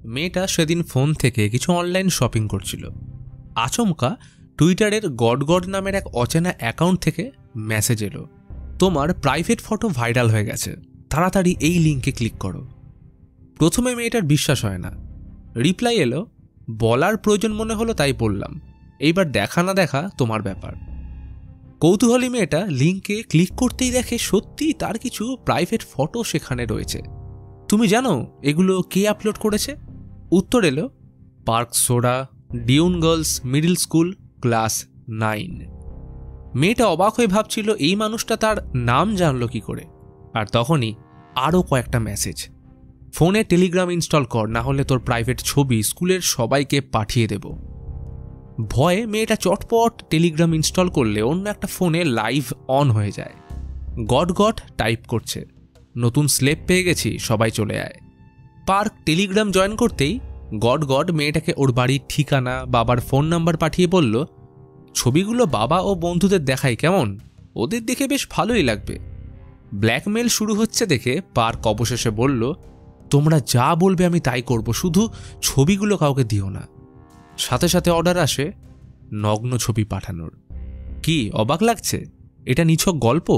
মেয়েটা সেদিন ফোন থেকে কিছু অনলাইন শপিং করছিল। আচমকা টুইটারের গড গড নামের এক অচেনা অ্যাকাউন্ট থেকে মেসেজ এলো, তোমার প্রাইভেট ফটো ভাইরাল হয়ে গেছে, তাড়াতাড়ি এই লিঙ্কে ক্লিক করো। প্রথমে মেয়েটার বিশ্বাস হয় না। রিপ্লাই এলো, বলার প্রয়োজন মনে হলো তাই বললাম, এইবার দেখা না দেখা তোমার ব্যাপার। কৌতূহলী মেয়েটা লিঙ্কে ক্লিক করতেই দেখে সত্যি তার কিছু প্রাইভেট ফটো সেখানে রয়েছে। তুমি জানো এগুলো কে আপলোড করেছে? উত্তর এলো, park soda, Dune girls middle school, class 9। মেয়েটা অবাক হয়ে ভাবছিল এই মানুষটা তার নাম জানলো কি করে। আর তখনই আরও কয়েকটা মেসেজ, ফোনে টেলিগ্রাম ইনস্টল কর, না হলে তোর প্রাইভেট ছবি স্কুলের সবাইকে পাঠিয়ে দেব। ভয়ে মেয়েটা চটপট টেলিগ্রাম ইনস্টল করলে অন্য একটা ফোনে লাইভ অন হয়ে যায়। গড গড টাইপ করছে, নতুন স্লেপ পেয়ে গেছি, সবাই চলে আয়। পার্ক টেলিগ্রাম জয়েন করতেই গড গড মেয়েটাকে ওর বাড়ির ঠিকানা, বাবার ফোন নাম্বার পাঠিয়ে বলল, ছবিগুলো বাবা ও বন্ধুদের দেখাই কেমন, ওদের দেখে বেশ ভালোই লাগবে। ব্ল্যাকমেল শুরু হচ্ছে দেখে পার্ক অবশেষে বলল, তোমরা যা বলবে আমি তাই করব, শুধু ছবিগুলো কাউকে দিও না। সাথে সাথে অর্ডার আসে নগ্ন ছবি পাঠানোর। কি অবাক লাগছে? এটা নিছক গল্প?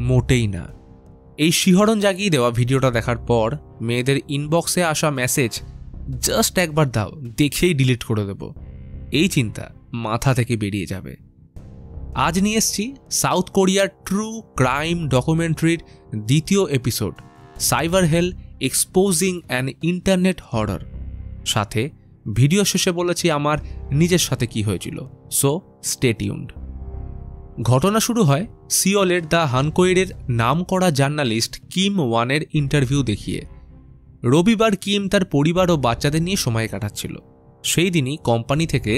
মোটেই না। এই শিহরণ জাগিয়ে দেওয়া ভিডিওটা দেখার পর মেয়েদের ইনবক্সে আসা মেসেজ জাস্ট একবার দাও, দেখেই ডিলিট করে দেব, এই চিন্তা মাথা থেকে বেরিয়ে যাবে। আজ নিয়ে এসছি সাউথ কোরিয়ার ট্রু ক্রাইম ডকুমেন্টারির দ্বিতীয় episode, cyber hell exposing an internet horror. সাথে ভিডিও শেষে বলেছি আমার নিজের সাথে কি হয়েছিল, সো স্টে টিউনড। ঘটনা শুরু হয় সিওলের দ্য হানকোয়েরের নাম করা জার্নালিস্ট কিম ওয়ানের ইন্টারভিউ দেখিয়ে। রবিবার কিম তার পরিবার ও বাচ্চাদের নিয়ে সময় কাটাচ্ছিল। সেই দিনই কোম্পানি থেকে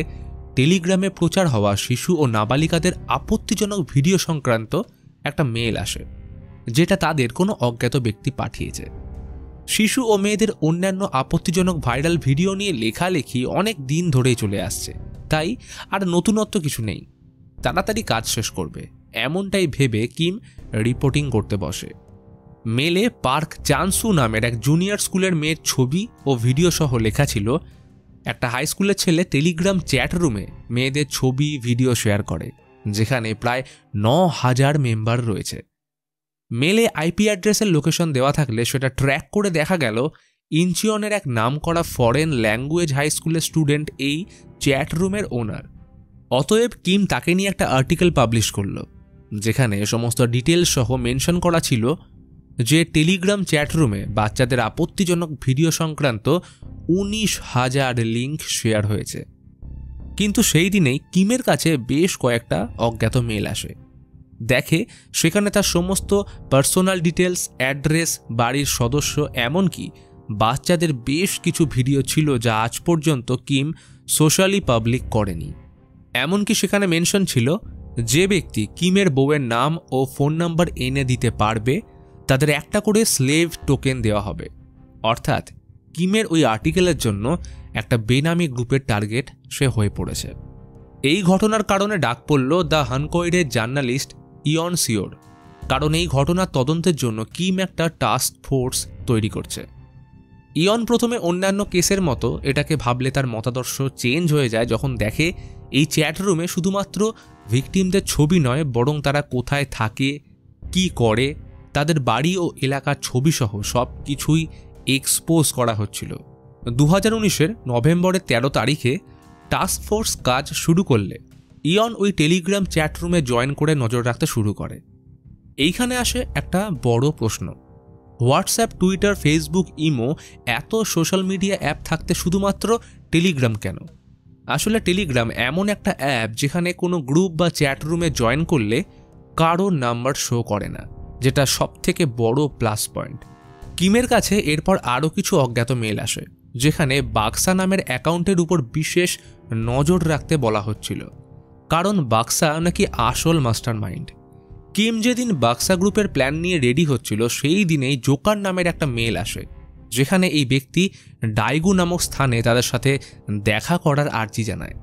টেলিগ্রামে প্রচার হওয়া শিশু ও নাবালিকাদের আপত্তিজনক ভিডিও সংক্রান্ত একটা মেল আসে, যেটা তাদের কোনো অজ্ঞাত ব্যক্তি পাঠিয়েছে। শিশু ও মেয়েদের অন্যান্য আপত্তিজনক ভাইরাল ভিডিও নিয়ে লেখালেখি অনেক দিন ধরেই চলে আসছে, তাই আর নতুনত্ব কিছু নেই, তাড়াতাড়ি কাজ শেষ করবে এমনটাই ভেবে কিম রিপোর্টিং করতে বসে। মেলে পার্ক চানসু নামের এক জুনিয়র স্কুলের মেয়ের ছবি ও ভিডিও সহ লেখা ছিল, একটা হাই স্কুলের ছেলে টেলিগ্রাম চ্যাট রুমে মেয়েদের ছবি ভিডিও শেয়ার করে, যেখানে প্রায় 9,000 মেম্বার রয়েছে। মেলে আইপি অ্যাড্রেসের লোকেশন দেওয়া থাকলে সেটা ট্র্যাক করে দেখা গেল ইনচিয়নের এক নামকরা ফরেন ল্যাঙ্গুয়েজ হাই স্কুলের স্টুডেন্ট এই চ্যাট রুমের ওনার। অতএব কিম তাকে নিয়ে একটা আর্টিকেল পাবলিশ করল, যেখানে সমস্ত ডিটেলস সহ মেনশন করা ছিল যে টেলিগ্রাম চ্যাট রুমে বাচ্চাদের আপত্তিজনক ভিডিও সংক্রান্ত 19,000 লিঙ্ক শেয়ার হয়েছে। কিন্তু সেই দিনেই কিমের কাছে বেশ কয়েকটা অজ্ঞাত মেল আসে। দেখে সেখানে তার সমস্ত পার্সোনাল ডিটেলস, অ্যাড্রেস, বাড়ির সদস্য, এমনকি বাচ্চাদের বেশ কিছু ভিডিও ছিল যা আজ পর্যন্ত কিম সোশ্যালি পাবলিক করেনি। এমনকি সেখানে মেনশন ছিল যে ব্যক্তি কিমের বউয়ের নাম ও ফোন নাম্বার এনে দিতে পারবে তাদের একটা করে স্লেভ টোকেন দেওয়া হবে। অর্থাৎ কিমের ওই আর্টিকেলের জন্য একটা বেনামি গ্রুপের টার্গেট সে হয়ে পড়েছে। এই ঘটনার কারণে ডাক পড়ল দ্য হানকোয়েরের জার্নালিস্ট ইয়ন সিওর, কারণ এই ঘটনার তদন্তের জন্য কিম একটা টাস্ক ফোর্স তৈরি করছে। ইয়ন প্রথমে অন্যান্য কেসের মতো এটাকে ভাবলে তার মতাদর্শ চেঞ্জ হয়ে যায় যখন দেখে এই চ্যাট রুমে শুধুমাত্র ভিকটিমদের ছবি নয়, বরং তারা কোথায় থাকে, কি করে, তাদের বাড়ি ও এলাকার ছবিসহ সব কিছুই এক্সপোজ করা হচ্ছিল। 2019-এর নভেম্বরের 13 তারিখে টাস্ক ফোর্স কাজ শুরু করলে ইয়ন ওই টেলিগ্রাম চ্যাট রুমে জয়েন করে নজর রাখতে শুরু করে। এইখানে আসে একটা বড় প্রশ্ন, হোয়াটসঅ্যাপ, টুইটার, ফেসবুক, ইমো, এত সোশ্যাল মিডিয়া অ্যাপ থাকতে শুধুমাত্র টেলিগ্রাম কেন? আসলে টেলিগ্রাম এমন একটা অ্যাপ যেখানে কোনো গ্রুপ বা চ্যাট রুমে জয়েন করলে কারো নাম্বার শো করে না, যেটা সবথেকে বড় প্লাস পয়েন্ট। কিমের কাছে এরপর আরও কিছু অজ্ঞাত মেল আসে, যেখানে বাক্সা নামের অ্যাকাউন্টের উপর বিশেষ নজর রাখতে বলা হচ্ছিল, কারণ বাক্সা নাকি আসল মাস্টার মাইন্ড। কিম যেদিন বাক্সা গ্রুপের প্ল্যান নিয়ে রেডি হচ্ছিল সেই দিনেই জোকার নামের একটা মেল আসে, যেখানে এই ব্যক্তি ডাইগু নামক স্থানে তাদের সাথে দেখা করার আর্জি জানায়।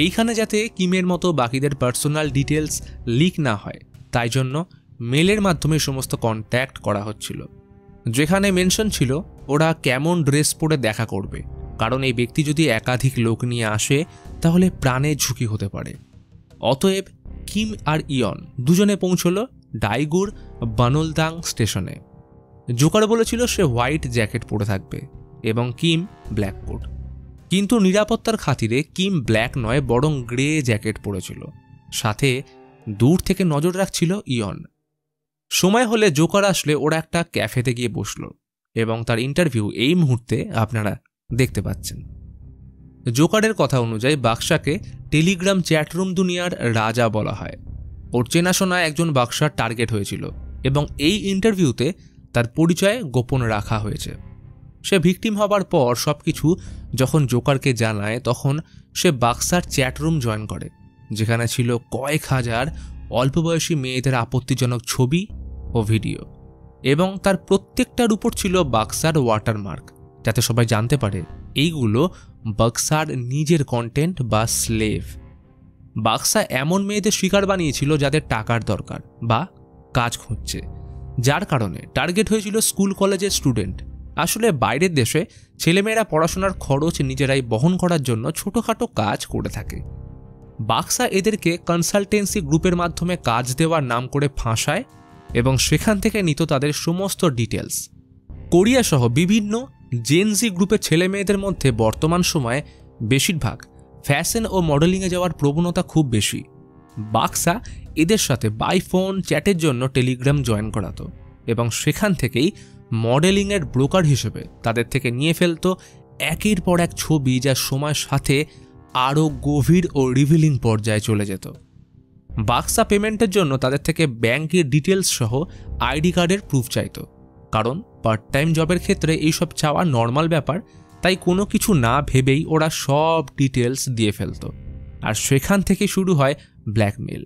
এইখানে যাতে কিমের মতো বাকিদের পার্সোনাল ডিটেলস লিক না হয় তাই জন্য মেলের মাধ্যমে সমস্ত কন্ট্যাক্ট করা হচ্ছিল, যেখানে মেনশন ছিল ওরা কেমন ড্রেস পরে দেখা করবে, কারণ এই ব্যক্তি যদি একাধিক লোক নিয়ে আসে তাহলে প্রাণের ঝুঁকি হতে পারে। অতএব কিম আর ইয়ন দুজনে পৌঁছল ডাইগুর বানলদাং স্টেশনে। জোকার বলেছিল সে হোয়াইট জ্যাকেট পরে থাকবে এবং কিম ব্ল্যাক কোট, কিন্তু নিরাপত্তার খাতিরে কিম ব্ল্যাক নয় বরং গ্রে জ্যাকেট পরেছিল। সাথে দূর থেকে নজর রাখছিল ইয়ন। সময় হলে জোকার আসলে ওরা একটা ক্যাফেতে গিয়ে বসল এবং তার ইন্টারভিউ এই মুহূর্তে আপনারা দেখতে পাচ্ছেন। জোকারের কথা অনুযায়ী বাক্সাকে টেলিগ্রাম চ্যাটরুম দুনিয়ার রাজা বলা হয়। ওর চেনাশোনা একজন বাক্সার টার্গেট হয়েছিল এবং এই ইন্টারভিউতে তার পরিচয় গোপন রাখা হয়েছে। সে ভিকটিম হবার পর সবকিছু যখন জোকারকে জানায় তখন সে বাক্সার চ্যাটরুম জয়েন করে, যেখানে ছিল কয়েক হাজার অল্প বয়সী মেয়েদের আপত্তিজনক ছবি ও ভিডিও, এবং তার প্রত্যেকটার উপর ছিল বাক্সার ওয়াটারমার্ক, যাতে সবাই জানতে পারে এইগুলো বাক্সার নিজের কন্টেন্ট বা স্লেভ। বাক্সা এমন মেয়েদের শিকার বানিয়েছিল যাদের টাকার দরকার বা কাজ খুঁজছে, যার কারণে টার্গেট হয়েছিল স্কুল কলেজের স্টুডেন্ট। আসলে বাইরের দেশে ছেলেমেয়েরা পড়াশোনার খরচ নিজেরাই বহন করার জন্য ছোটোখাটো কাজ করে থাকে। বাক্সা এদেরকে কনসালটেন্সি গ্রুপের মাধ্যমে কাজ দেওয়ার নাম করে ফাঁসায় এবং সেখান থেকে নিত তাদের সমস্ত ডিটেলস। কোরিয়া সহ বিভিন্ন জেনজি গ্রুপের ছেলেমেয়েদের মধ্যে বর্তমান সময়ে বেশিরভাগ ফ্যাশন ও মডেলিংয়ে যাওয়ার প্রবণতা খুব বেশি। বাক্সা এদের সাথে বাই ফোন চ্যাটের জন্য টেলিগ্রাম জয়েন করাতো এবং সেখান থেকেই মডেলিংয়ের ব্রোকার হিসেবে তাদের থেকে নিয়ে ফেলত একের পর এক ছবি, যা সময়ের সাথে আরও গভীর ও রিভিলিং পর্যায়ে চলে যেত। বাক্সা পেমেন্টের জন্য তাদের থেকে ব্যাংকের ডিটেলস সহ আইডি কার্ডের প্রুফ চাইতো, কারণ পার্ট টাইম জবের ক্ষেত্রে এইসব চাওয়া নর্মাল ব্যাপার। তাই কোনো কিছু না ভেবেই ওরা সব ডিটেলস দিয়ে ফেলত, আর সেখান থেকে শুরু হয় ব্ল্যাকমেল,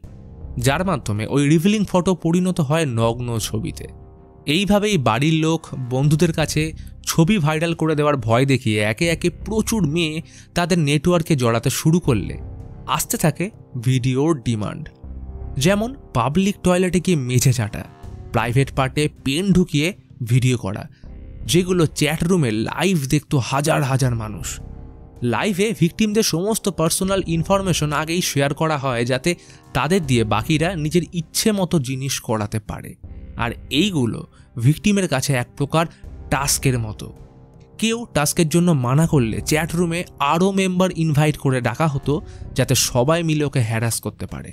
যার মাধ্যমে ওই রিভিলিং ফটো পরিণত হয় নগ্ন ছবিতে। এইভাবেই বাড়ির লোক বন্ধুদের কাছে ছবি ভাইরাল করে দেওয়ার ভয় দেখিয়ে একে একে প্রচুর মেয়ে তাদের নেটওয়ার্কে জড়াতে শুরু করলে আসতে থাকে ভিডিওর ডিমান্ড। যেমন পাবলিক টয়লেটে গিয়ে মেঝে চাটা, প্রাইভেট পার্টে পেন ঢুকিয়ে ভিডিও করা, যেগুলো চ্যাটরুমে লাইভ দেখতো হাজার হাজার মানুষ। লাইভে ভিকটিমদের সমস্ত পার্সোনাল ইনফরমেশন আগেই শেয়ার করা হয়, যাতে তাদের দিয়ে বাকিরা নিজের ইচ্ছে মতো জিনিস করাতে পারে। আর এইগুলো ভিকটিমের কাছে এক প্রকার টাস্কের মতো। কেউ টাস্কের জন্য মানা করলে চ্যাটরুমে আরও মেম্বার ইনভাইট করে ডাকা হতো, যাতে সবাই মিলে ওকে হ্যারাস করতে পারে।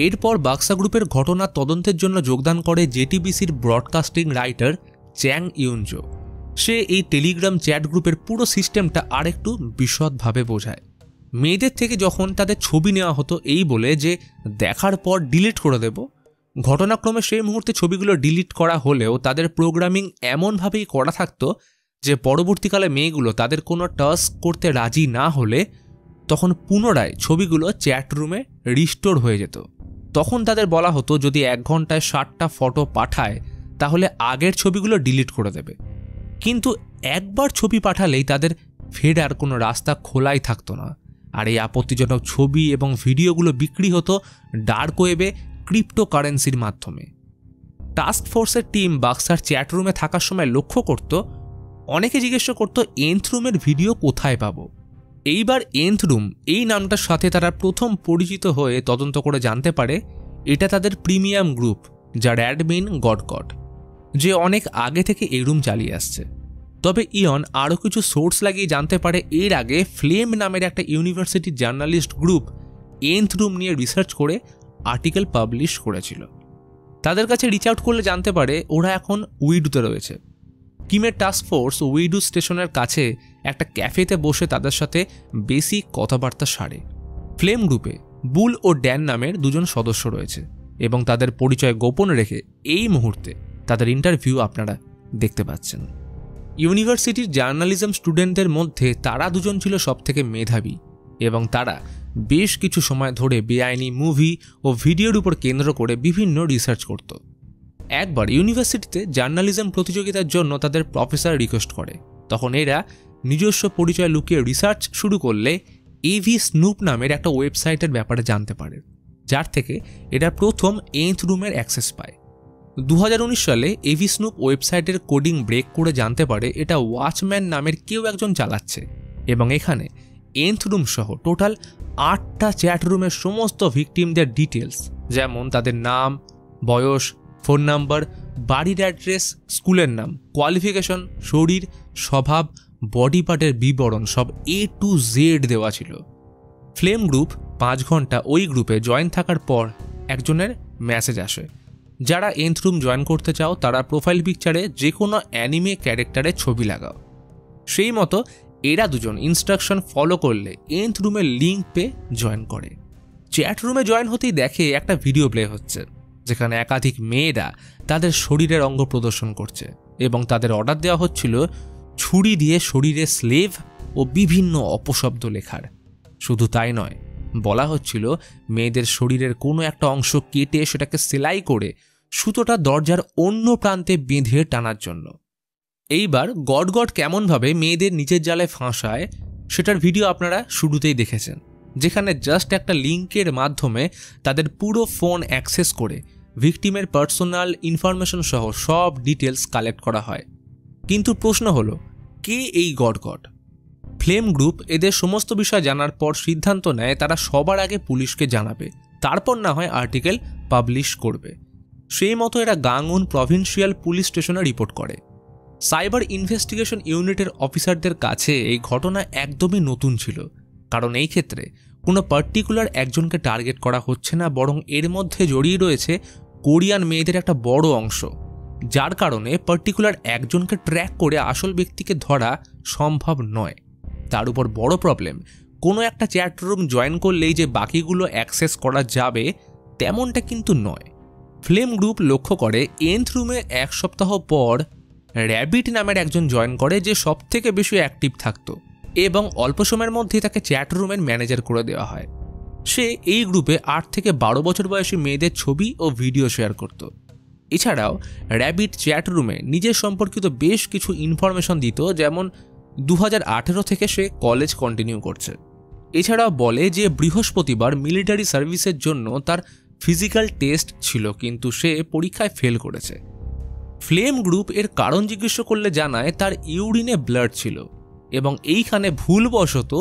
এরপর বাক্সা গ্রুপের ঘটনা তদন্তের জন্য যোগদান করে জেটিবিসির ব্রডকাস্টিং রাইটার চ্যাং ইউনজো। সে এই টেলিগ্রাম চ্যাট গ্রুপের পুরো সিস্টেমটা আরেকটু বিশদভাবে বোঝায়। মেয়েদের থেকে যখন তাদের ছবি নেওয়া হতো এই বলে যে দেখার পর ডিলিট করে দেব, ঘটনাক্রমে সেই মুহূর্তে ছবিগুলো ডিলিট করা হলেও তাদের প্রোগ্রামিং এমনভাবেই করা থাকতো যে পরবর্তীকালে মেয়েগুলো তাদের কোনো টাস্ক করতে রাজি না হলে তখন পুনরায় ছবিগুলো চ্যাটরুমে রিস্টোর হয়ে যেত। তখন তাদের বলা হতো যদি 1 ঘন্টায় 60টা ফটো পাঠায় তাহলে আগের ছবিগুলো ডিলিট করে দেবে, কিন্তু একবার ছবি পাঠালেই তাদের ফেরার কোনো রাস্তা খোলাই থাকতো না। আর এই আপত্তিজনক ছবি এবং ভিডিওগুলো বিক্রি হতো ডার্ক ওয়েবে ক্রিপ্টোকারেন্সির মাধ্যমে। টাস্ক ফোর্সের টিম বাক্সার চ্যাটরুমে থাকার সময় লক্ষ্য করত, অনেকে জিজ্ঞেস করতো nth রুমের ভিডিও কোথায় পাবো। এইবার nth রুম এই নামটার সাথে তারা প্রথম পরিচিত হয়ে তদন্ত করে জানতে পারে এটা তাদের প্রিমিয়াম গ্রুপ, যার অ্যাডমিন গডগড, যে অনেক আগে থেকে এই রুম চালিয়ে আসছে। তবে ইয়ন আরও কিছু সোর্স লাগিয়ে জানতে পারে এর আগে ফ্লেম নামের একটা university journalist group nth room নিয়ে রিসার্চ করে আর্টিকেল পাবলিশ করেছিল। তাদের কাছে রিচ আউট করলে জানতে পারে ওরা এখন উইডুতে রয়েছে। কিমের টাস্ক ফোর্স উইডু স্টেশনের কাছে একটা ক্যাফেতে বসে তাদের সাথে বেসিক কথাবার্তা সারে। ফ্লেম গ্রুপে বুল ও ড্যান নামের 2 জন সদস্য রয়েছে এবং তাদের পরিচয় গোপন রেখে এই মুহূর্তে তাদের ইন্টারভিউ আপনারা দেখতে পাচ্ছেন। ইউনিভার্সিটির জার্নালিজম স্টুডেন্টদের মধ্যে তারা 2 জন ছিল সবথেকে মেধাবী এবং তারা বেশ কিছু সময় ধরে বেআইনি মুভি ও ভিডিওর উপর কেন্দ্র করে বিভিন্ন রিসার্চ করত। একবার ইউনিভার্সিটিতে জার্নালিজম প্রতিযোগিতার জন্য তাদের প্রফেসর রিকোয়েস্ট করে, তখন এরা নিজস্ব পরিচয় লুকিয়ে রিসার্চ শুরু করলে এভি স্নুপ নামের একটা ওয়েবসাইটের ব্যাপারে জানতে পারে, যার থেকে এরা প্রথম nth রুমের অ্যাক্সেস পায়। 2019 সালে এভি স্নুপ ওয়েবসাইটের কোডিং ব্রেক করে জানতে পারে এটা ওয়াচম্যান নামের কেউ একজন চালাচ্ছে এবং এখানে nth রুম সহ টোটাল 8টা চ্যাট রুমের সমস্ত ভিকটিমদের ডিটেলস, যেমন তাদের নাম, বয়স, ফোন নাম্বার, বাড়ির অ্যাড্রেস, স্কুলের নাম, কোয়ালিফিকেশন, শরীর, স্বভাব, বডি পার্টের বিবরণ সব A to Z দেওয়া ছিল। ফ্লেম গ্রুপ 5 ঘন্টা ওই গ্রুপে জয়েন থাকার পর একজনের মেসেজ আসে, যারা nth রুম জয়েন করতে চাও তারা প্রোফাইল পিকচারে যে কোনো অ্যানিমে ক্যারেক্টারের ছবি লাগাও। সেই মতো এরা দুজন ইনস্ট্রাকশন ফলো করলে nth রুমের লিঙ্ক পেয়ে জয়েন করে। চ্যাট রুমে জয়েন হতেই দেখে একটা ভিডিও প্লে হচ্ছে, যেখানে একাধিক মেয়েরা তাদের শরীরের অঙ্গ প্রদর্শন করছে এবং তাদের অর্ডার দেওয়া হচ্ছিল ছুরি দিয়ে শরীরে স্লেভ ও বিভিন্ন অপশব্দ লেখার। শুধু তাই নয়, বলা হচ্ছিল মেয়েদের শরীরের কোনো একটা অংশ কেটে সেটাকে সেলাই করে সুতোটা দরজার অন্য প্রান্তে বেঁধে টানার জন্য। এইবার গড গড কেমনভাবে মেয়েদের নিজের জালে ফাঁসায় সেটার ভিডিও আপনারা শুরুতেই দেখেছেন, যেখানে জাস্ট একটা লিঙ্কের মাধ্যমে তাদের পুরো ফোন অ্যাক্সেস করে ভিকটিমের পার্সোনাল ইনফরমেশন সহ সব ডিটেলস কালেক্ট করা হয়। কিন্তু প্রশ্ন হলো, কে এই গড গড? ফ্লেম গ্রুপ এদের সমস্ত বিষয় জানার পর সিদ্ধান্ত নেয় তারা সবার আগে পুলিশকে জানাবে, তারপর না হয় আর্টিকেল পাবলিশ করবে। সেই মতো এরা গাঙ্গুন প্রভিন্সিয়াল পুলিশ স্টেশনে রিপোর্ট করে। সাইবার ইনভেস্টিগেশন ইউনিটের অফিসারদের কাছে এই ঘটনা একদমই নতুন ছিল, কারণ এই ক্ষেত্রে কোনো পার্টিকুলার একজনকে টার্গেট করা হচ্ছে না, বরং এর মধ্যে জড়িয়ে রয়েছে কোরিয়ান মেয়েদের একটা বড় অংশ, যার কারণে পার্টিকুলার একজনকে ট্র্যাক করে আসল ব্যক্তিকে ধরা সম্ভব নয়। তার উপর বড় প্রবলেম, কোনো একটা চ্যাট রুম জয়েন করলেই যে বাকিগুলো অ্যাক্সেস করা যাবে তেমনটা কিন্তু নয়। ফ্লেম গ্রুপ লক্ষ্য করে nth রুমে 1 সপ্তাহ পর র্যাবিট নামের একজন জয়েন করে, যে সবথেকে বেশি অ্যাক্টিভ থাকতো এবং অল্প সময়ের মধ্যেই তাকে চ্যাট রুমের ম্যানেজার করে দেওয়া হয়। সে এই গ্রুপে 8 থেকে 12 বছর বয়সী মেয়েদের ছবি ও ভিডিও শেয়ার করত। এছাড়াও র্যাবিট চ্যাট রুমে নিজের সম্পর্কিত বেশ কিছু ইনফরমেশন দিত, যেমন 2018 থেকে সে কলেজ কন্টিনিউ করছে। এছাড়াও বলে যে বৃহস্পতিবার মিলিটারি সার্ভিসের জন্য তার ফিজিক্যাল টেস্ট ছিল, কিন্তু সে পরীক্ষায় ফেল করেছে। ফ্লেম গ্রুপ এর কারণ জিজ্ঞেস করলে জানায় তার ইউরিনে ব্লাড ছিল এবং এইখানে ভুলবশত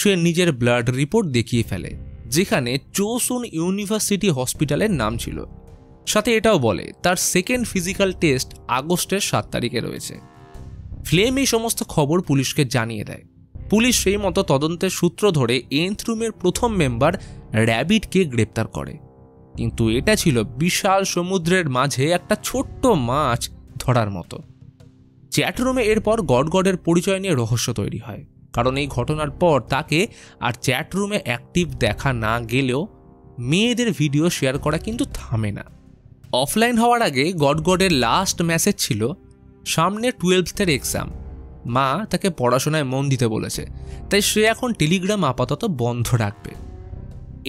সে নিজের ব্লাড রিপোর্ট দেখিয়ে ফেলে, যেখানে চোসুন ইউনিভার্সিটি হসপিটালের নাম ছিল। সাথে এটাও বলে তার সেকেন্ড ফিজিক্যাল টেস্ট আগস্টের 7 তারিখে রয়েছে। ফ্লেম এই সমস্ত খবর পুলিশকে জানিয়ে দেয়। পুলিশ সেই মতো তদন্তের সূত্র ধরে nth রুমের প্রথম মেম্বার র্যাবিটকে গ্রেপ্তার করে, কিন্তু এটা ছিল বিশাল সমুদ্রের মাঝে একটা ছোট্ট মাছ ধরার মতো। চ্যাট রুমে এরপর গড গডের পরিচয় নিয়ে রহস্য তৈরি হয়, কারণ এই ঘটনার পর তাকে আর চ্যাট রুমে অ্যাক্টিভ দেখা না গেলেও মেয়েদের ভিডিও শেয়ার করা কিন্তু থামে না। অফলাইন হওয়ার আগে গড গডের লাস্ট মেসেজ ছিল সামনে 12th এক্সাম, মা তাকে পড়াশোনায় মন দিতে বলেছে, তাই সে এখন টেলিগ্রাম আপাতত বন্ধ রাখবে।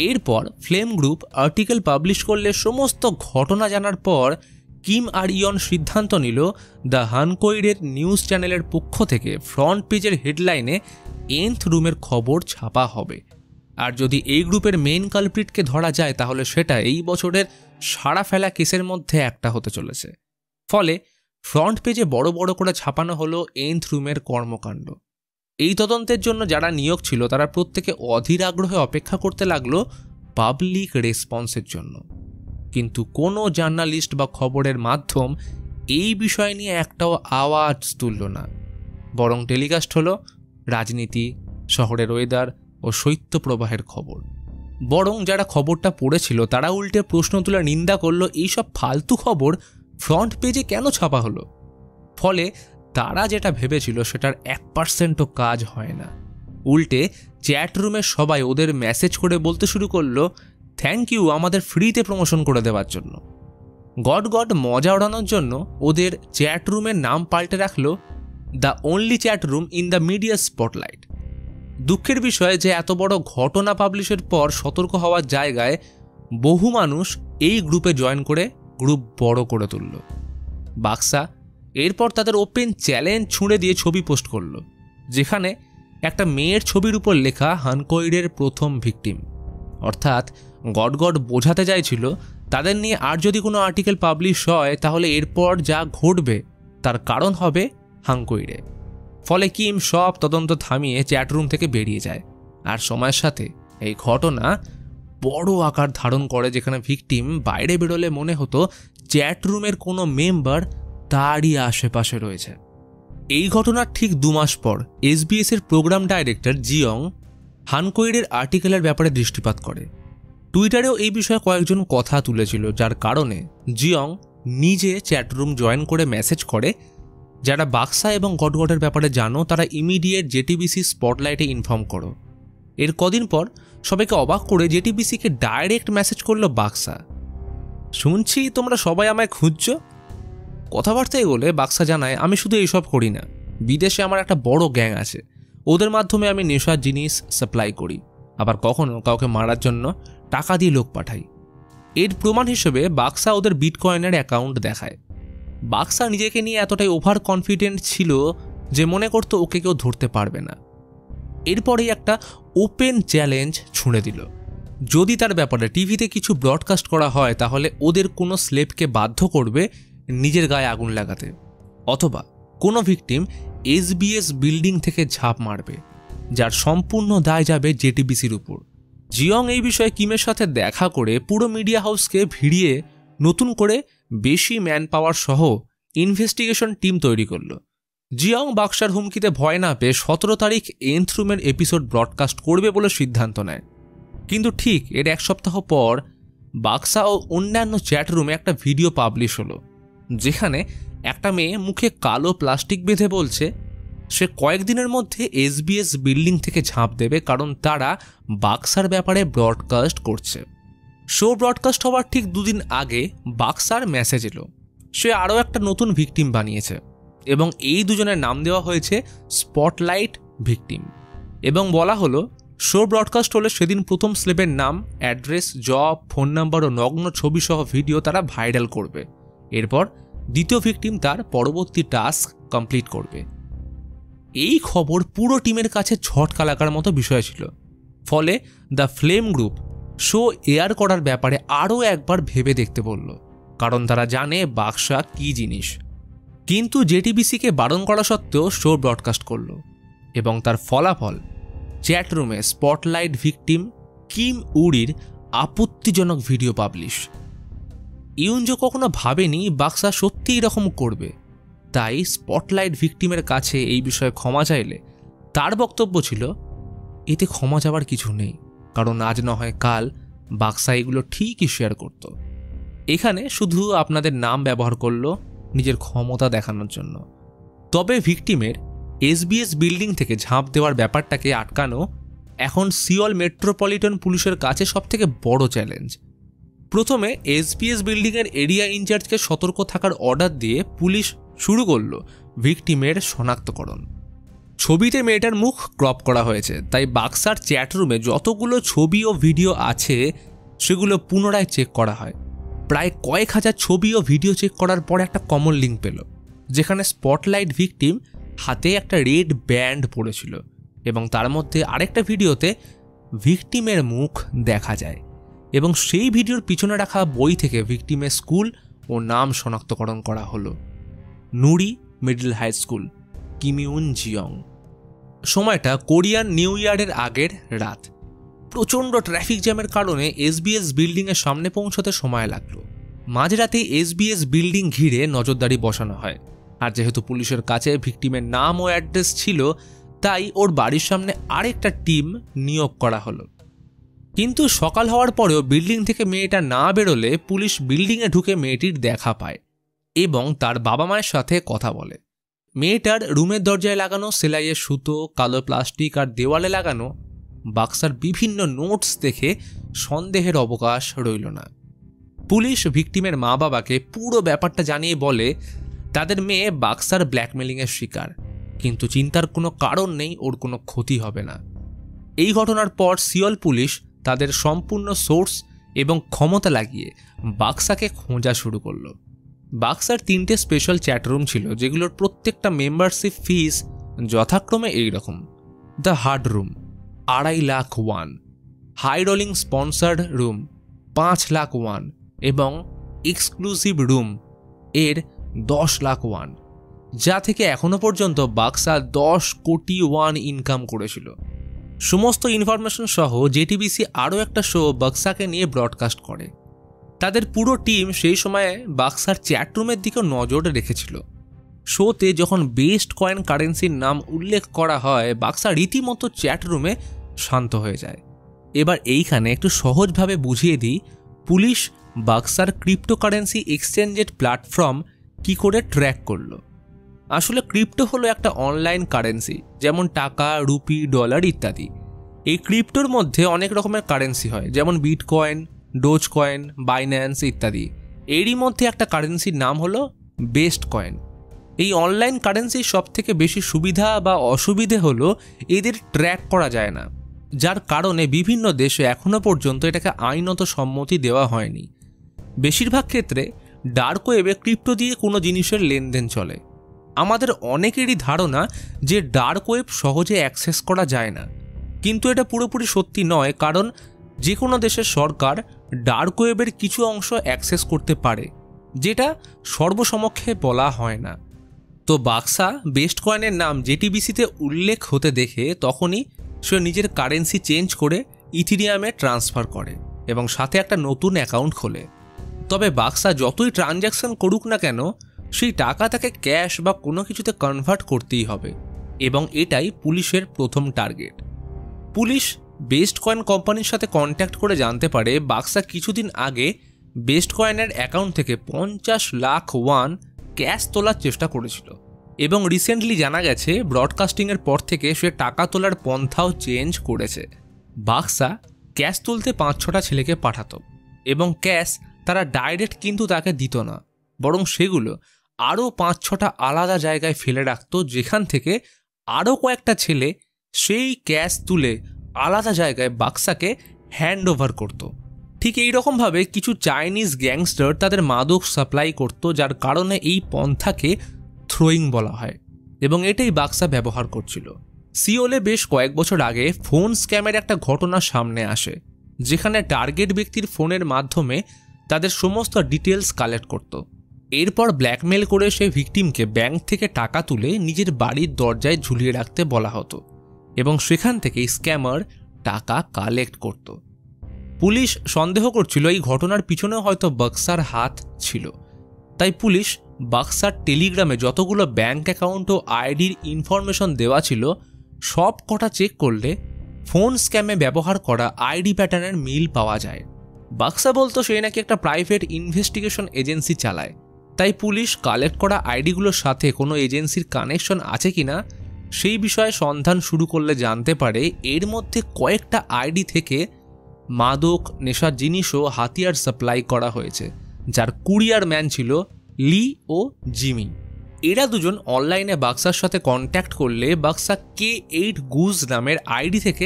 এরপর ফ্লেম গ্রুপ আর্টিকেল পাবলিশ করলে সমস্ত ঘটনা জানার পর কিম আর ইয়ন সিদ্ধান্ত নিল দ্য হানকোইডের নিউজ চ্যানেলের পক্ষ থেকে ফ্রন্ট পেজের হেডলাইনে nth রুমের খবর ছাপা হবে। আর যদি এই গ্রুপের মেইন কালপ্রিটকে ধরা যায় তাহলে সেটা এই বছরের সাড়া ফেলা কেসের মধ্যে একটা হতে চলেছে। ফলে ফ্রন্ট পেজে বড় বড় করে ছাপানো হলো nth রুমের কর্মকাণ্ড। এই তদন্তের জন্য যারা নিয়োগ ছিল তারা প্রত্যেকে অধীর আগ্রহে অপেক্ষা করতে লাগলো পাবলিক রেসপন্সের জন্য, কিন্তু কোনো জার্নালিস্ট বা খবরের মাধ্যম এই বিষয় নিয়ে একটাও আওয়াজ তুলল না। বরং টেলিকাস্ট হলো রাজনীতি, শহরের ওয়েদার ও শৈত্যপ্রবাহের খবর। বরং যারা খবরটা পড়েছিল তারা উল্টে প্রশ্ন তুলে নিন্দা করলো এইসব ফালতু খবর ফ্রন্ট পেজে কেন ছাপা হলো। ফলে তারা যেটা ভেবেছিল সেটার 1%ও কাজ হয় না। উল্টে চ্যাট রুমের সবাই ওদের মেসেজ করে বলতে শুরু করলো থ্যাংক ইউ আমাদের ফ্রিতে প্রমোশন করে দেওয়ার জন্য। গড গড মজা ওড়ানোর জন্য ওদের চ্যাট রুমের নাম পাল্টে রাখলো the only chat room in the media spotlight. দুঃখের বিষয় যে এত বড় ঘটনা পাবলিশের পর সতর্ক হওয়ার জায়গায় বহু মানুষ এই গ্রুপে জয়েন করে গ্রুপ বড় করে তুলল। বাক্সা এরপর তাদের ওপেন চ্যালেঞ্জ ছুঁড়ে দিয়ে ছবি পোস্ট করলো, যেখানে একটা মেয়ের ছবির উপর লেখা হানকোইডের প্রথম ভিকটিম। অর্থাৎ গড গড বোঝাতে চাইছিল তাদের নিয়ে আর যদি কোনো আর্টিকেল পাবলিশ হয় তাহলে এরপর যা ঘটবে তার কারণ হবে হানকোইডে। ফলে কিম সব তদন্ত থামিয়ে চ্যাটরুম থেকে বেরিয়ে যায়। আর সময়ের সাথে এই ঘটনা বড় আকার ধারণ করে, যেখানে ভিকটিম বাইরে বেরোলে মনে হতো চ্যাটরুমের কোনো মেম্বার তারই আশেপাশে রয়েছে। এই ঘটনার ঠিক 2 মাস পর SBS এর প্রোগ্রাম ডাইরেক্টর জিয়ং হানকোয়েডের আর্টিকেলের ব্যাপারে দৃষ্টিপাত করে। টুইটারেও এই বিষয়ে কয়েকজন কথা তুলেছিল, যার কারণে জিয়ং নিজে চ্যাটরুম জয়েন করে মেসেজ করে, যারা বাক্সা এবং গটগটের ব্যাপারে জানো তারা ইমিডিয়েট জেটিবিসি স্পটলাইটে ইনফর্ম করো। এর কদিন পর সবাইকে অবাক করে জেটিবিসিকে ডাইরেক্ট মেসেজ করলো বাক্সা, শুনছি তোমরা সবাই আমায় খুঁজছো। কথাবার্তা এগোলে বাক্সা জানায়, আমি শুধু এইসব করি না, বিদেশে আমার একটা বড় গ্যাং আছে, ওদের মাধ্যমে আমি নেশার জিনিস সাপ্লাই করি, আবার কখনো কাউকে মারার জন্য টাকা দিয়ে লোক পাঠাই। এর প্রমাণ হিসেবে বাক্সা ওদের বিটকয়েনের অ্যাকাউন্ট দেখায়। বাক্সা নিজেকে নিয়ে এতটাই ওভার কনফিডেন্ট ছিল যে মনে করতো ওকে কেউ ধরতে পারবে না। এরপরেই একটা ওপেন চ্যালেঞ্জ ছুঁড়ে দিল, যদি তার ব্যাপারে টিভিতে কিছু ব্রডকাস্ট করা হয় তাহলে ওদের কোনো স্লেভকে বাধ্য করবে নিজের গায়ে আগুন লাগাতে, অথবা কোনো ভিকটিম SBS বিল্ডিং থেকে ঝাঁপ মারবে, যার সম্পূর্ণ দায় যাবে জেটিবিসির উপর। জিয়ং এই বিষয়ে কিমের সাথে দেখা করে পুরো মিডিয়া হাউসকে ভিড়িয়ে নতুন করে বেশি ম্যান পাওয়ার সহ ইনভেস্টিগেশন টিম তৈরি করল। জিয়ং বাক্সার হুমকিতে ভয় না পেয়ে 17 তারিখ nth রুমের এপিসোড ব্রডকাস্ট করবে বলে সিদ্ধান্ত নেয়। কিন্তু ঠিক এর 1 সপ্তাহ পর বাক্সা ও অন্যান্য চ্যাট রুমে একটা ভিডিও পাবলিশ হলো, যেখানে একটা মেয়ে মুখে কালো প্লাস্টিক বেঁধে বলছে সে কয়েকদিনের মধ্যে SBS বিল্ডিং থেকে ঝাঁপ দেবে, কারণ তারা বাক্সার ব্যাপারে ব্রডকাস্ট করছে। শো ব্রডকাস্ট হওয়ার ঠিক 2 দিন আগে বাক্সার মেসেজ এলো, সে আরও একটা নতুন ভিকটিম বানিয়েছে এবং এই দুজনের নাম দেওয়া হয়েছে স্পটলাইট ভিকটিম, এবং বলা হলো শো ব্রডকাস্ট হলে সেদিন প্রথম স্লেবের নাম, অ্যাড্রেস, জব, ফোন নাম্বার ও নগ্ন ছবি সহ ভিডিও তারা ভাইরাল করবে। এরপর দ্বিতীয় ভিকটিম তার পরবর্তী টাস্ক কমপ্লিট করবে। এই খবর পুরো টিমের কাছে ঝটকা লাগার মতো বিষয় ছিল, ফলে the flame group show air করার ব্যাপারে আরও একবার ভেবে দেখতে বলল, কারণ তারা জানে বাক্সা কী জিনিস। কিন্তু জেটিবিসিকে বারণ করা সত্ত্বেও শো ব্রডকাস্ট করল, এবং তার ফলাফল চ্যাটরুমে স্পটলাইট ভিকটিম কিম উরির আপত্তিজনক ভিডিও পাবলিশ। ইউনজো কখনো ভাবেনি বাক্সা সত্যি এরকম করবে, তাই স্পটলাইট ভিকটিমের কাছে এই বিষয়ে ক্ষমা চাইলে তার বক্তব্য ছিল, এতে ক্ষমা চাওয়ার কিছু নেই, কারণ আজ না হয় কাল বাক্সা এগুলো ঠিকই শেয়ার করত। এখানে শুধু আপনাদের নাম ব্যবহার করলো নিজের ক্ষমতা দেখানোর জন্য। তবে ভিকটিমের SBS বিল্ডিং থেকে ঝাঁপ দেওয়ার ব্যাপারটাকে আটকানো এখন সিওল মেট্রোপলিটন পুলিশের কাছে সবথেকে বড় চ্যালেঞ্জ। প্রথমে SBS বিল্ডিংয়ের এরিয়া ইনচার্জকে সতর্ক থাকার অর্ডার দিয়ে পুলিশ শুরু করল ভিকটিমের শনাক্তকরণ। ছবিতে মেয়েটার মুখ ক্রপ করা হয়েছে, তাই বাক্সার চ্যাটরুমে যতগুলো ছবি ও ভিডিও আছে সেগুলো পুনরায় চেক করা হয়। প্রায় কয়েক হাজার ছবি ও ভিডিও চেক করার পর একটা কমন লিঙ্ক পেল, যেখানে স্পটলাইট ভিকটিম হাতে একটা রেড ব্যান্ড পড়েছিল, এবং তার মধ্যে আরেকটা ভিডিওতে ভিকটিমের মুখ দেখা যায়, এবং সেই ভিডিওর পিছনে রাখা বই থেকে ভিকটিমের স্কুল ও নাম শনাক্তকরণ করা হলো, নুরি মিডল হাই স্কুল, কিমিউন জিয়ং। সময়টা কোরিয়ান নিউ ইয়ারের আগের রাত। প্রচণ্ড ট্রাফিক জ্যামের কারণে SBS বিল্ডিংয়ের সামনে পৌঁছতে সময় লাগলো। মাঝরাতে SBS বিল্ডিং ঘিরে নজরদারি বসানো হয়, আর যেহেতু পুলিশের কাছে ভিকটিমের নাম ও অ্যাড্রেস ছিল, তাই ওর বাড়ির সামনে আরেকটা টিম নিয়োগ করা হলো। কিন্তু সকাল হওয়ার পরেও বিল্ডিং থেকে মেয়েটা না বেরোলে পুলিশ বিল্ডিংয়ে ঢুকে মেয়েটির দেখা পায় এবং তার বাবা মায়ের সাথে কথা বলে। মেয়েটার রুমের দরজায় লাগানো সেলাইয়ের সুতো, কালো প্লাস্টিক আর দেওয়ালে লাগানো বাক্সার বিভিন্ন নোটস দেখে সন্দেহের অবকাশ রইল না। পুলিশ ভিকটিমের মা বাবাকে পুরো ব্যাপারটা জানিয়ে বলে তাদের মেয়ে বাক্সার ব্ল্যাকমেলিংয়ের শিকার, কিন্তু চিন্তার কোনো কারণ নেই, ওর কোনো ক্ষতি হবে না। এই ঘটনার পর সিওল পুলিশ তাদের সম্পূর্ণ সোর্স এবং ক্ষমতা লাগিয়ে বাক্সাকে খোঁজা শুরু করলো। বাক্সার 3টে স্পেশাল চ্যাটরুম ছিল, যেগুলোর প্রত্যেকটা মেম্বারশিপ ফিস যথাক্রমে এইরকম: the hard room 2.5 lakh won, high rolling sponsored room 5 lakh won এবং এক্সক্লুসিভ রুম এর 10 লাখ ওয়ান। যা থেকে এখনো পর্যন্ত বাক্সা 10 কোটি ওয়ান ইনকাম করেছিল। সমস্ত ইনফরমেশন সহ জেটিবিসি আরও একটা শো বাক্সাকে নিয়ে ব্রডকাস্ট করে। তাদের পুরো টিম সেই সময়ে বাক্সার চ্যাটরুমের দিকেও নজর রেখেছিল। শোতে যখন বেস্ট কয়েন কারেন্সির নাম উল্লেখ করা হয়, বাক্সা রীতিমতো চ্যাটরুমে শান্ত হয়ে যায়। এবার এইখানে একটু সহজভাবে বুঝিয়ে দিই পুলিশ বাক্সার ক্রিপ্টোকারেন্সি এক্সচেঞ্জের প্ল্যাটফর্ম কি করে ট্র্যাক করলো। আসলে ক্রিপ্টো হলো একটা অনলাইন কারেন্সি, যেমন টাকা, রুপি, ডলার ইত্যাদি। এই ক্রিপ্টোর মধ্যে অনেক রকমের কারেন্সি হয়, যেমন বিটকয়েন, ডোজ কয়েন, বাইন্যান্স ইত্যাদি। এরই মধ্যে একটা কারেন্সির নাম হলো বেস্ট কয়েন। এই অনলাইন কারেন্সির সব থেকে বেশি সুবিধা বা অসুবিধে হলো এদের ট্র্যাক করা যায় না, যার কারণে বিভিন্ন দেশে এখনও পর্যন্ত এটাকে আইনত সম্মতি দেওয়া হয়নি। বেশিরভাগ ক্ষেত্রে ডার্ক ওয়েবে ক্রিপ্টো দিয়ে কোনো জিনিসের লেনদেন চলে। আমাদের অনেকেরই ধারণা যে ডার্ক ওয়েব সহজে অ্যাক্সেস করা যায় না, কিন্তু এটা পুরোপুরি সত্যি নয়, কারণ যে কোনো দেশের সরকার ডার্ক ওয়েবের কিছু অংশ অ্যাক্সেস করতে পারে, যেটা সর্বসমক্ষে বলা হয় না। তো বাক্সা বেস্ট কয়েনের নাম জেটিবিসিতে উল্লেখ হতে দেখে তখনই সে নিজের কারেন্সি চেঞ্জ করে ইথিরিয়ামে ট্রান্সফার করে এবং সাথে একটা নতুন অ্যাকাউন্ট খোলে। তবে বাক্সা যতই ট্রানজ্যাকশন করুক না কেন, সেই টাকা তাকে ক্যাশ বা কোনো কিছুতে কনভার্ট করতেই হবে, এবং এটাই পুলিশের প্রথম টার্গেট। পুলিশ বেস্ট কয়েন কোম্পানির সাথে কন্ট্যাক্ট করে জানতে পারে বাক্সা কিছুদিন আগে বেস্ট কয়েনের অ্যাকাউন্ট থেকে 50 লাখ ওয়ান ক্যাশ তোলার চেষ্টা করেছিল, এবং রিসেন্টলি জানা গেছে ব্রডকাস্টিংয়ের পর থেকে সে টাকা তোলার পন্থাও চেঞ্জ করেছে। বাক্সা ক্যাশ তুলতে 5-6টা ছেলেকে পাঠাতো, এবং ক্যাশ তারা ডাইরেক্ট কিন্তু তাকে দিত না, বরং সেগুলো আরও 5-6টা আলাদা জায়গায় ফেলে রাখত, যেখান থেকে আরও কয়েকটা ছেলে সেই ক্যাশ তুলে আলাদা জায়গায় বাক্সাকে হ্যান্ড ওভার করত। ঠিক এইরকমভাবে কিছু চাইনিজ গ্যাংস্টার তাদের মাদক সাপ্লাই করত, যার কারণে এই পন্থাকে থ্রোয়িং বলা হয়, এবং এটাই বাক্সা ব্যবহার করছিল। সিওলে বেশ কয়েক বছর আগে ফোন স্ক্যামের একটা ঘটনা সামনে আসে, যেখানে টার্গেট ব্যক্তির ফোনের মাধ্যমে তাদের সমস্ত ডিটেলস কালেক্ট করত। এরপর ব্ল্যাকমেল করে সেই ভিকটিমকে ব্যাংক থেকে টাকা তুলে নিজের বাড়ির দরজায় ঝুলিয়ে রাখতে বলা হতো, এবং সেখান থেকেই স্ক্যামার টাকা কালেক্ট করত। পুলিশ সন্দেহ করছিল এই ঘটনার পিছনেও হয়তো বাক্সার হাত ছিল। তাই পুলিশ বাক্সার টেলিগ্রামে যতগুলো ব্যাংক অ্যাকাউন্ট ও আইডির ইনফরমেশন দেওয়া ছিল সব কটা চেক করলে ফোন স্ক্যামে ব্যবহার করা আইডি প্যাটার্নের মিল পাওয়া যায়। বাক্সা বলতো সে নাকি একটা প্রাইভেট ইনভেস্টিগেশন এজেন্সি চালায়, তাই পুলিশ কালেক্ট করা আইডিগুলোর সাথে কোনো এজেন্সির কানেকশন আছে কিনা সেই বিষয়ে সন্ধান শুরু করলে জানতে পারে এর মধ্যে কয়েকটা আইডি থেকে মাদক, নেশার জিনিস ও হাতিয়ার সাপ্লাই করা হয়েছে, যার কুরিয়ার ম্যান ছিল লি ও জিমি। এরা দুজন অনলাইনে বাক্সার সাথে কন্ট্যাক্ট করলে বাক্সা K8 গুজ নামের আইডি থেকে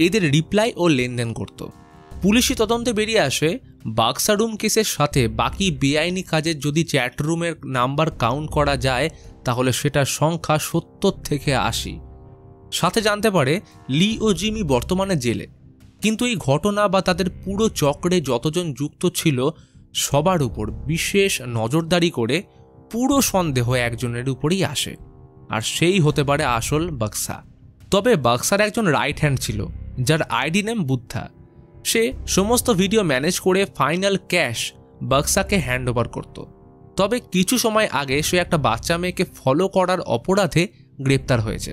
এদের রিপ্লাই ও লেনদেন করত। পুলিশি তদন্তে বেরিয়ে আসে বাক্সা রুম কেসের সাথে বাকি বেআইনি কাজের যদি চ্যাটরুমের নাম্বার কাউন্ট করা যায় তাহলে সেটার সংখ্যা 70 থেকে 80। সাথে জানতে পারে লি ও জিমি বর্তমানে জেলে, কিন্তু এই ঘটনা বা তাদের পুরো চক্রে যতজন যুক্ত ছিল সবার উপর বিশেষ নজরদারি করে পুরো সন্দেহ একজনের উপরই আসে, আর সেই হতে পারে আসল বাক্সা। তবে বাক্সার একজন রাইট হ্যান্ড ছিল, যার আইডি নেম বুদ্ধা। সে সমস্ত ভিডিও ম্যানেজ করে ফাইনাল ক্যাশ বাক্সাকে হ্যান্ড ওভার করত। তবে কিছু সময় আগে সে একটা বাচ্চা মেয়েকে ফলো করার অপরাধে গ্রেপ্তার হয়েছে।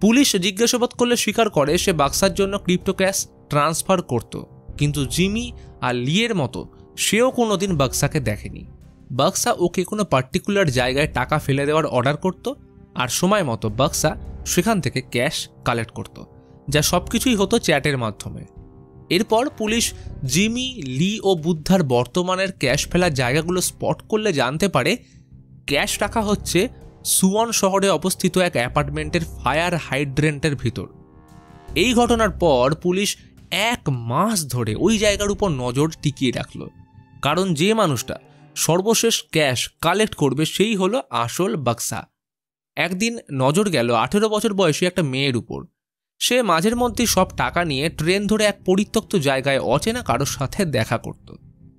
পুলিশ জিজ্ঞাসাবাদ করলে স্বীকার করে সে বাক্সার জন্য ক্রিপ্টো ক্যাশ ট্রান্সফার করত, কিন্তু জিমি আর লিয়ের মতো সেও কোনোদিন বাক্সাকে দেখেনি। বাক্সা ওকে কোনো পার্টিকুলার জায়গায় টাকা ফেলে দেওয়ার অর্ডার করত, আর সময় মতো বাক্সা সেখান থেকে ক্যাশ কালেক্ট করত, যা সবকিছুই হতো চ্যাটের মাধ্যমে। এরপর পুলিশ জিমি, লি ও বুদ্ধার বর্তমানের ক্যাশ ফেলার জায়গাগুলো স্পট করলে জানতে পারে ক্যাশ রাখা হচ্ছে সুওন শহরে অবস্থিত এক অ্যাপার্টমেন্টের ফায়ার হাইড্রেন্টের ভিতর। এই ঘটনার পর পুলিশ 1 মাস ধরে ওই জায়গার উপর নজর টিকিয়ে রাখল, কারণ যে মানুষটা সর্বশেষ ক্যাশ কালেক্ট করবে সেই হলো আসল বাক্সা। একদিন নজর গেল 18 বছর বয়সী একটা মেয়ের উপর। সে মাঝের মধ্যে সব টাকা নিয়ে ট্রেন ধরে এক পরিত্যক্ত জায়গায় অচেনা কারোর সাথে দেখা করত।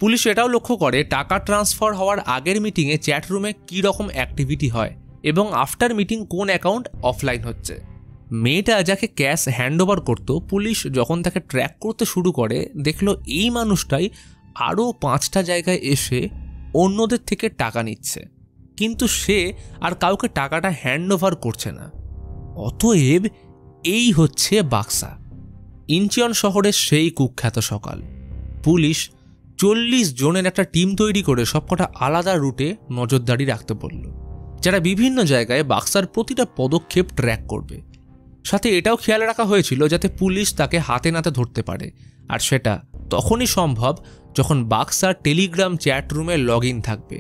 পুলিশ এটাও লক্ষ্য করে টাকা ট্রান্সফার হওয়ার আগের মিটিংয়ে চ্যাটরুমে কী রকম অ্যাক্টিভিটি হয়, এবং আফটার মিটিং কোন অ্যাকাউন্ট অফলাইন হচ্ছে। মেয়েটা যাকে ক্যাশ হ্যান্ডওভার করত, পুলিশ যখন তাকে ট্র্যাক করতে শুরু করে দেখলো এই মানুষটাই আরও 5টা জায়গায় এসে অন্যদের থেকে টাকা নিচ্ছে, কিন্তু সে আর কাউকে টাকাটা হ্যান্ডওভার করছে না। অতএব এই হচ্ছে বাক্সা, ইনচিয়ন শহরের সেই কুখ্যাত সকাল। পুলিশ 40 জনের একটা টিম তৈরি করে সবকটা আলাদা রুটে নজরদারি রাখতে বলল, যারা বিভিন্ন জায়গায় বাক্সার প্রতিটা পদক্ষেপ ট্র্যাক করবে। সাথে এটাও খেয়াল রাখা হয়েছিল যাতে পুলিশ তাকে হাতে নাতে ধরতে পারে, আর সেটা তখনই সম্ভব যখন বাক্সার টেলিগ্রাম চ্যাট রুমে লগ ইন থাকবে,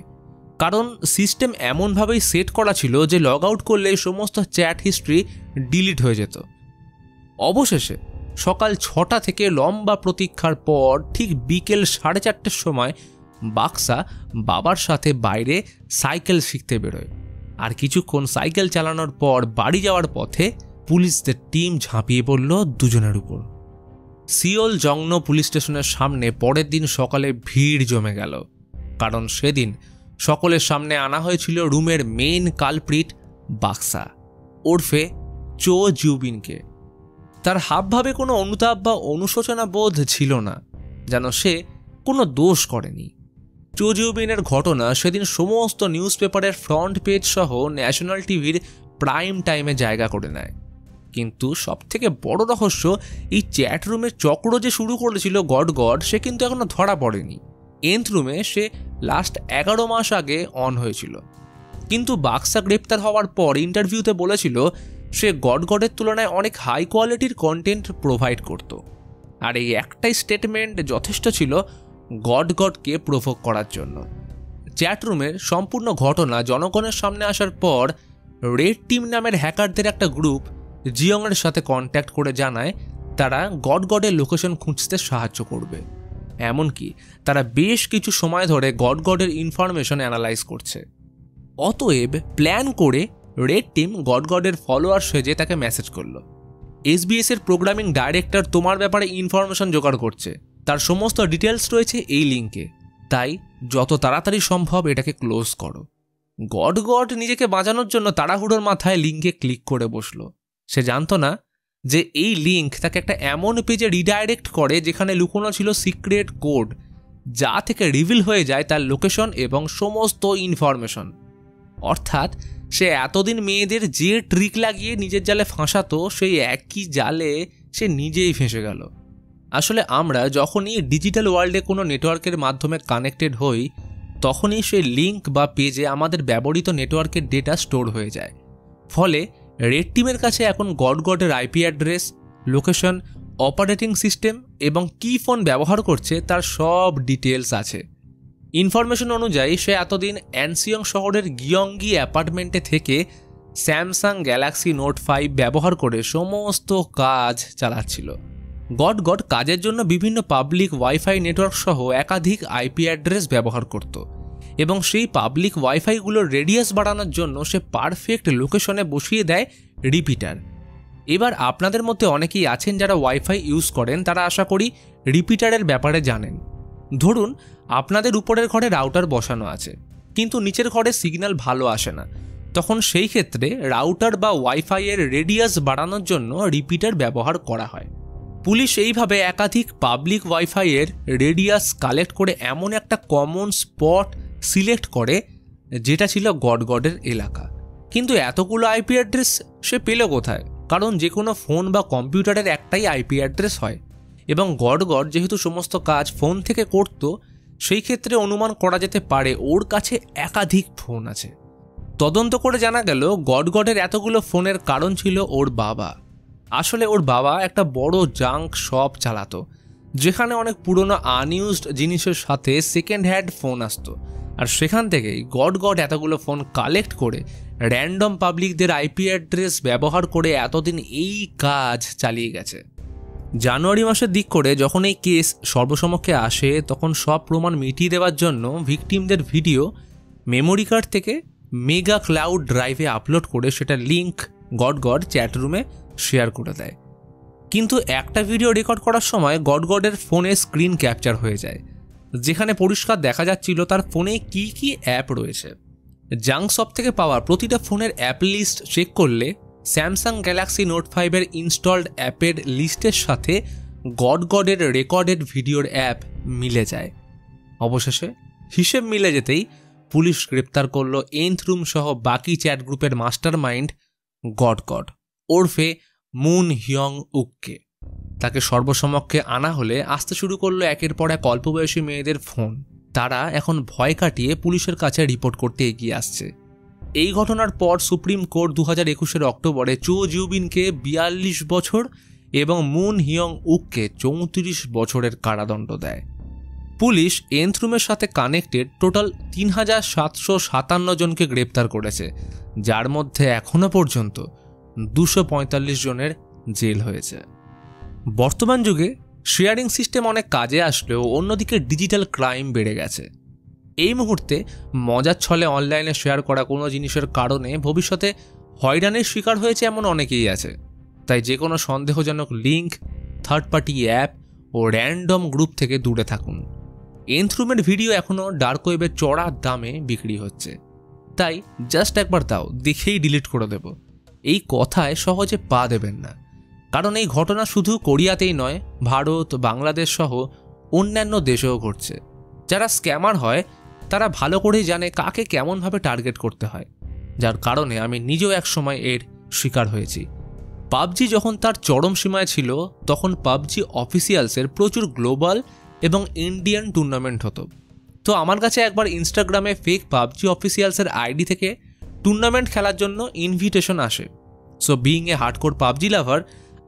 কারণ সিস্টেম এমনভাবেই সেট করা ছিল যে লগ আউট করলে সমস্ত চ্যাট হিস্ট্রি ডিলিট হয়ে যেত। অবশেষে সকাল 6টা থেকে লম্বা প্রতীক্ষার পর ঠিক বিকেল 4:30টার সময় বাক্সা বাবার সাথে বাইরে সাইকেল শিখতে বেরোয়, আর কিছুক্ষণ সাইকেল চালানোর পর বাড়ি যাওয়ার পথে পুলিশদের টিম ঝাঁপিয়ে পড়ল দুজনের উপর। সিওল জংনো পুলিশ স্টেশনের সামনে পরের দিন সকালে ভিড় জমে গেল, কারণ সেদিন সকলের সামনে আনা হয়েছিল রুমের মেইন কালপ্রিট বাক্সা ওরফে চো জিউবিনকে। তার হাবভাবে কোনো অনুতাপ বা অনুশোচনা বোধ ছিল না, যেন সে কোনো দোষ করেনি। চো জিউবিনের ঘটনা সেদিন সমস্ত নিউজ পেপারের ফ্রন্ট পেজ সহ ন্যাশনাল টিভির প্রাইম টাইমে জায়গা করে নেয়। কিন্তু সবথেকে বড় রহস্য, এই চ্যাট রুমের চক্র যে শুরু করেছিল গড সে কিন্তু এখনো ধরা পড়েনি। এন্থ রুমে সে লাস্ট 11 মাস আগে অন হয়েছিল, কিন্তু বাক্সা গ্রেপ্তার হওয়ার পর ইন্টারভিউতে বলেছিল সে গডের তুলনায় অনেক হাই কোয়ালিটির কন্টেন্ট প্রোভাইড করত, আর এই একটাই স্টেটমেন্ট যথেষ্ট ছিল গডকে প্রভোগ করার জন্য। চ্যাট রুমের সম্পূর্ণ ঘটনা জনগণের সামনে আসার পর রেড টিম নামের হ্যাকারদের একটা গ্রুপ জিয়ংয়ের সাথে কন্ট্যাক্ট করে জানায় তারা গডের লোকেশন খুঁজতে সাহায্য করবে। এমনকি তারা বেশ কিছু সময় ধরে গডের ইনফরমেশন অ্যানালাইজ করছে। অতএব প্ল্যান করে রেড টিম গডের ফলোয়ার সেজে তাকে মেসেজ করলো, SBS এর প্রোগ্রামিং ডাইরেক্টর তোমার ব্যাপারে ইনফরমেশন জোগাড় করছে, তার সমস্ত ডিটেলস রয়েছে এই লিঙ্কে, তাই যত তাড়াতাড়ি সম্ভব এটাকে ক্লোজ করো। গড নিজেকে বাঁচানোর জন্য তাড়াহুড়োর মাথায় লিঙ্কে ক্লিক করে বসলো। সে জানতো না যে এই লিঙ্ক তাকে একটা এমন পেজে রিডাইরেক্ট করে যেখানে লুকোনো ছিল সিক্রেট কোড, যা থেকে রিভিল হয়ে যায় তার লোকেশন এবং সমস্ত ইনফরমেশন। অর্থাৎ সে এতদিন মেয়েদের যে ট্রিক লাগিয়ে নিজের জালে ফাঁসাতো, সেই একই জালে সে নিজেই ফেঁসে গেল। আসলে আমরা যখনই ডিজিটাল ওয়ার্ল্ডে কোনো নেটওয়ার্কের মাধ্যমে কানেক্টেড হই, তখনই সেই লিঙ্ক বা পেজে আমাদের ব্যবহৃত নেটওয়ার্কের ডেটা স্টোর হয়ে যায়। ফলে রেড টিমের কাছে এখন গডের IP address, location, operating system এবং কি ফোন ব্যবহার করছে তার সব ডিটেলস আছে। ইনফরমেশন অনুযায়ী সে এতদিন অ্যানসিয়ং শহরের গিয়ঙ্গি অ্যাপার্টমেন্টে থেকে স্যামসাং গ্যালাক্সি নোট 5 ব্যবহার করে সমস্ত কাজ চালাচ্ছিল। গড কাজের জন্য বিভিন্ন পাবলিক ওয়াইফাই নেটওয়ার্ক সহ একাধিক IP অ্যাড্রেস ব্যবহার করত, এবং সেই পাবলিক ওয়াইফাইগুলোর রেডিয়াস বাড়ানোর জন্য সে পারফেক্ট লোকেশনে বসিয়ে দেয় রিপিটার। এবার আপনাদের মধ্যে অনেকেই আছেন যারা ওয়াইফাই ইউজ করেন, তারা আশা করি রিপিটারের ব্যাপারে জানেন। ধরুন আপনাদের উপরের ঘরে রাউটার বসানো আছে, কিন্তু নিচের ঘরে সিগন্যাল ভালো আসে না, তখন সেই ক্ষেত্রে রাউটার বা ওয়াইফাইয়ের রেডিয়াস বাড়ানোর জন্য রিপিটার ব্যবহার করা হয়। পুলিশ এইভাবে একাধিক পাবলিক ওয়াইফাইয়ের রেডিয়াস কালেক্ট করে এমন একটা কমন স্পট সিলেক্ট করে যেটা ছিল গডের এলাকা। কিন্তু এতগুলো IP অ্যাড্রেস সে পেল কোথায়? কারণ যে কোনো ফোন বা কম্পিউটারের একটাই IP অ্যাড্রেস হয়, এবং গড যেহেতু সমস্ত কাজ ফোন থেকে করত, সেই ক্ষেত্রে অনুমান করা যেতে পারে ওর কাছে একাধিক ফোন আছে। তদন্ত করে জানা গেল গডের এতগুলো ফোনের কারণ ছিল ওর বাবা। আসলে ওর বাবা একটা বড় জাঙ্ক শপ চালাতো, যেখানে অনেক পুরনো আনইউজড জিনিসের সাথে সেকেন্ড হ্যান্ড ফোন আসতো, আর সেখান থেকেই গড এতগুলো ফোন কালেক্ট করে র্যান্ডম পাবলিকদের IP অ্যাড্রেস ব্যবহার করে এতদিন এই কাজ চালিয়ে গেছে। জানুয়ারি মাসের দিক করে যখন এই কেস সর্বসমক্ষে আসে, তখন সব প্রমাণ মিটিয়ে দেওয়ার জন্য ভিকটিমদের ভিডিও মেমোরি কার্ড থেকে মেগা ক্লাউড ড্রাইভে আপলোড করে সেটা লিঙ্ক গড চ্যাট রুমে শেয়ার করে দেয়। কিন্তু একটা ভিডিও রেকর্ড করার সময় গডের ফোনে স্ক্রিন ক্যাপচার হয়ে যায়, যেখানে পরিষ্কার দেখা যাচ্ছিল তার ফোনে কি কি অ্যাপ রয়েছে। জাঙ্ক শপ থেকে পাওয়া প্রতিটা ফোনের অ্যাপ লিস্ট চেক করলে স্যামসাং গ্যালাক্সি নোট 5-এর ইনস্টলড অ্যাপের লিস্টের সাথে গডের রেকর্ডেড ভিডিওর অ্যাপ মিলে যায়। অবশেষে হিসেব মিলে যেতেই পুলিশ গ্রেপ্তার করল এন্থ রুম সহ বাকি চ্যাট গ্রুপের মাস্টার মাইন্ড গড ওরফে মুন হিয়ং উককে। তাকে সর্বসমক্ষে আনা হলে আসতে শুরু করলো একের পর এক অল্পবয়সী মেয়েদের ফোন। তারা এখন ভয় কাটিয়ে পুলিশের কাছে রিপোর্ট করতে এগিয়ে আসছে। এই ঘটনার পর সুপ্রিম কোর্ট 2021 অক্টোবরে চো জিউবিনকে 42 বছর এবং মুন হিয়ং উককে 34 বছরের কারাদণ্ড দেয়। পুলিশ এন্থ রুমের সাথে কানেক্টেড টোটাল 3757 জনকে গ্রেপ্তার করেছে, যার মধ্যে এখনো পর্যন্ত 245 জনের জেল হয়েছে। বর্তমান যুগে শেয়ারিং সিস্টেম অনেক কাজে আসলেও অন্যদিকে ডিজিটাল ক্রাইম বেড়ে গেছে। এই মুহূর্তে মজার ছলে অনলাইনে শেয়ার করা কোনো জিনিসের কারণে ভবিষ্যতে হয়রানির শিকার হয়েছে এমন অনেকেই আছে। তাই যে কোনো সন্দেহজনক লিঙ্ক, থার্ড পার্টি অ্যাপ ও র্যান্ডম গ্রুপ থেকে দূরে থাকুন। এন্থ রুমের ভিডিও এখনও ডার্ক ওয়েবে চড়া দামে বিক্রি হচ্ছে, তাই জাস্ট একবার দাও, দেখেই ডিলিট করে দেব, এই কথায় সহজে পা দেবেন না। কারণ এই ঘটনা শুধু কোরিয়াতেই নয়, ভারত, বাংলাদেশ সহ অন্যান্য দেশেও ঘটছে। যারা স্ক্যামার হয় তারা ভালো করেই জানে কাকে কেমনভাবে টার্গেট করতে হয়, যার কারণে আমি নিজেও একসময় এর শিকার হয়েছি। পাবজি যখন তার চরম সীমায় ছিল তখন পাবজি অফিসিয়ালসের প্রচুর গ্লোবাল এবং ইন্ডিয়ান টুর্নামেন্ট হতো। তো আমার কাছে একবার ইনস্টাগ্রামে ফেক পাবজি অফিসিয়ালসের আইডি থেকে টুর্নামেন্ট খেলার জন্য ইনভিটেশন আসে। So being a hardcore PUBG লাভার,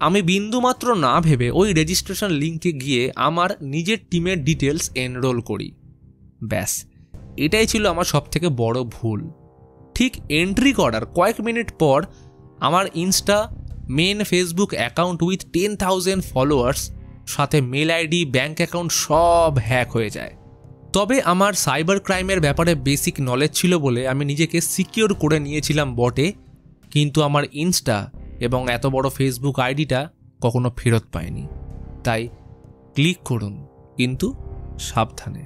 আমি বিন্দুমাত্র না ভেবে ওই রেজিস্ট্রেশন লিঙ্কে গিয়ে আমার নিজের টিমের ডিটেলস এনরোল করি। ব্যাস, এটাই ছিল আমার সবথেকে বড় ভুল। ঠিক এন্ট্রি করার কয়েক মিনিট পর আমার Insta, main Facebook account with 10,000 followers সাথে মেল আইডি, ব্যাঙ্ক অ্যাকাউন্ট সব হ্যাক হয়ে যায়। তবে আমার সাইবার ক্রাইমের ব্যাপারে বেসিক নলেজ ছিল বলে আমি নিজেকে সিকিওর করে নিয়েছিলাম বটে, কিন্তু আমার ইনস্টা এবং এত বড় ফেসবুক আইডিটা কখনো ফেরত পাইনি। তাই ক্লিক করুন, কিন্তু সাবধানে।